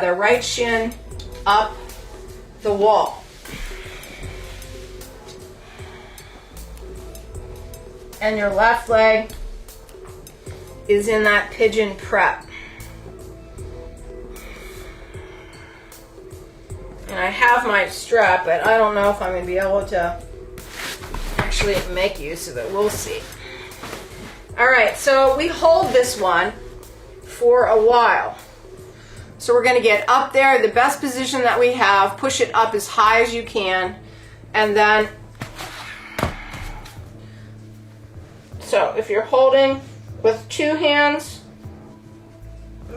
the right shin up the wall. And your left leg is in that pigeon prep. And I have my strap, but I don't know if I'm going to be able to actually make use of it. We'll see. All right, so we hold this one for a while. So we're going to get up there, the best position that we have, push it up as high as you can, and then, so if you're holding with two hands,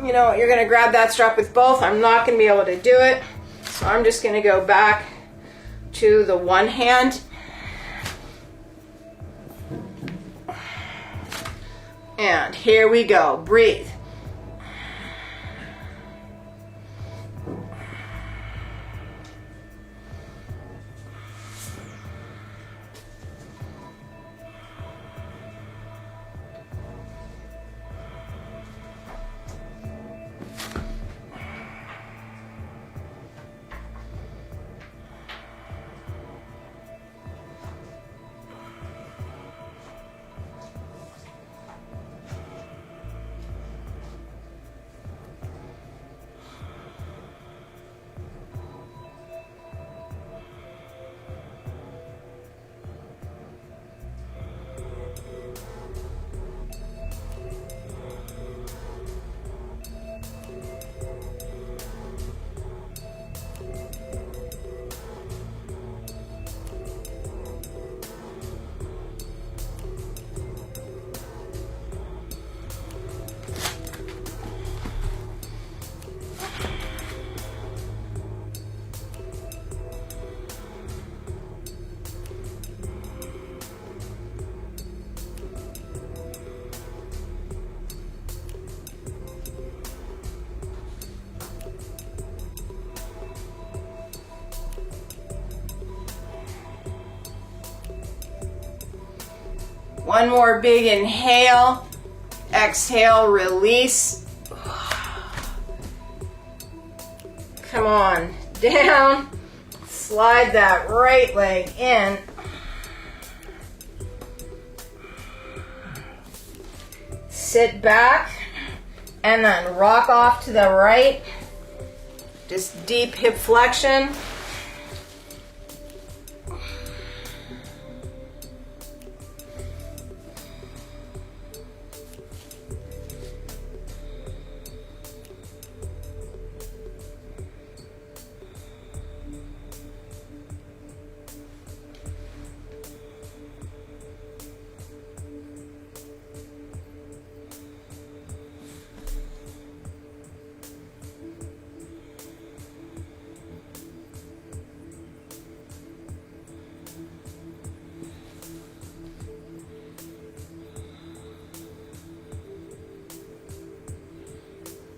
you know, you're going to grab that strap with both. I'm not going to be able to do it, so I'm just going to go back to the one hand. And here we go. Breathe. One more big inhale, exhale, release. Come on, down, slide that right leg in. Sit back and then rock off to the right. Just deep hip flexion.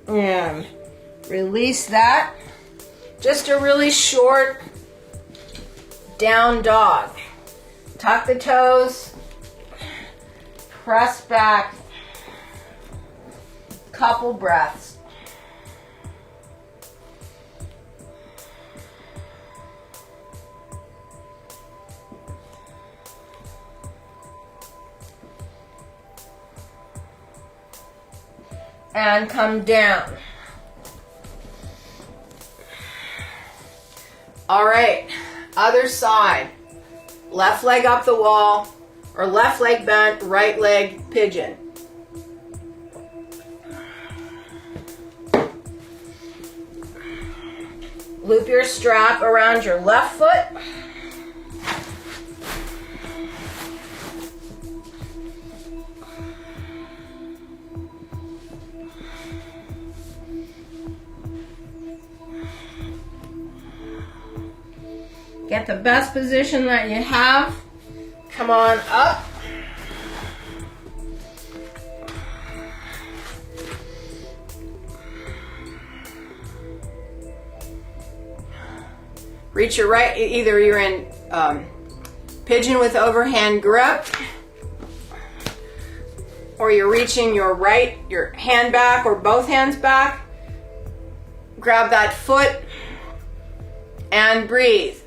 And release that. Just a really short down dog. Tuck the toes, press back, couple breaths. And come down. All right, Other side. Left leg up the wall, or left leg bent, right leg pigeon. Loop your strap around your left foot. Get the best position that you have. Come on up. Reach your right, either you're in pigeon with overhand grip, or you're reaching your hand back or both hands back. Grab that foot and breathe.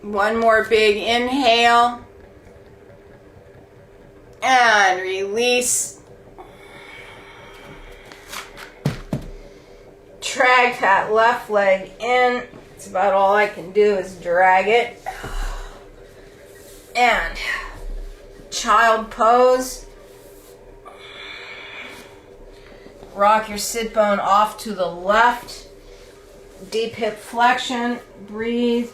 One more big inhale. And release. Drag that left leg in. It's about all I can do is drag it. And child pose. Rock your sit bone off to the left. Deep hip flexion. Breathe.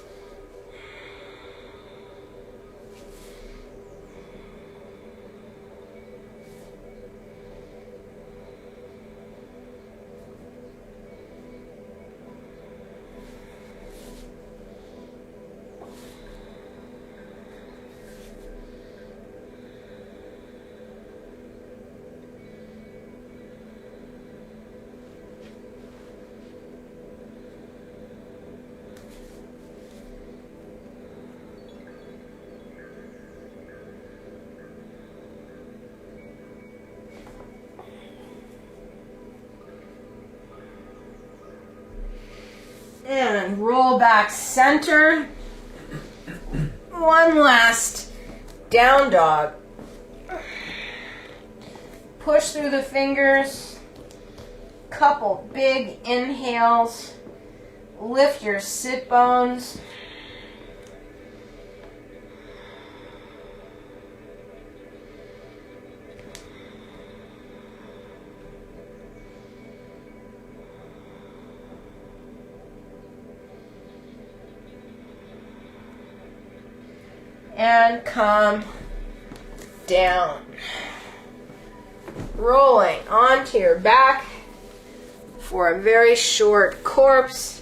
And roll back center. One last down dog. Push through the fingers. Couple big inhales. Lift your sit bones. And come down. Rolling onto your back for a very short corpse.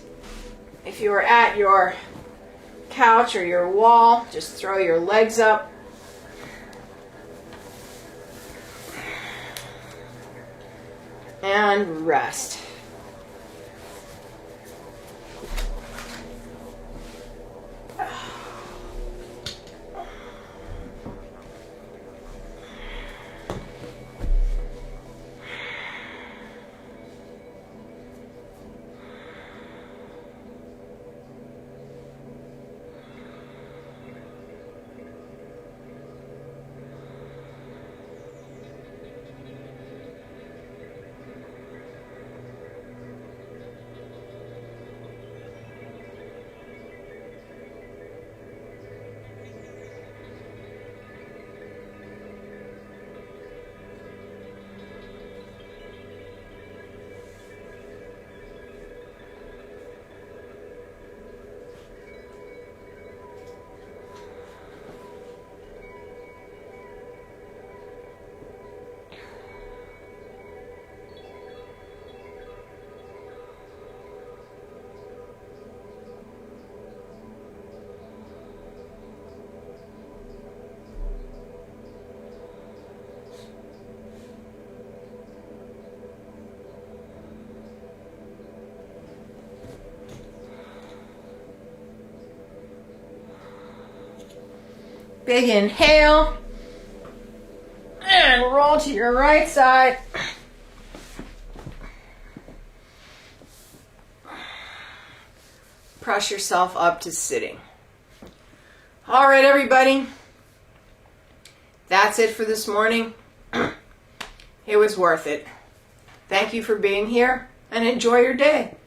If you are at your couch or your wall, just throw your legs up. And rest. Big inhale. And roll to your right side. Press yourself up to sitting. All right, everybody. That's it for this morning. It was worth it. Thank you for being here and enjoy your day.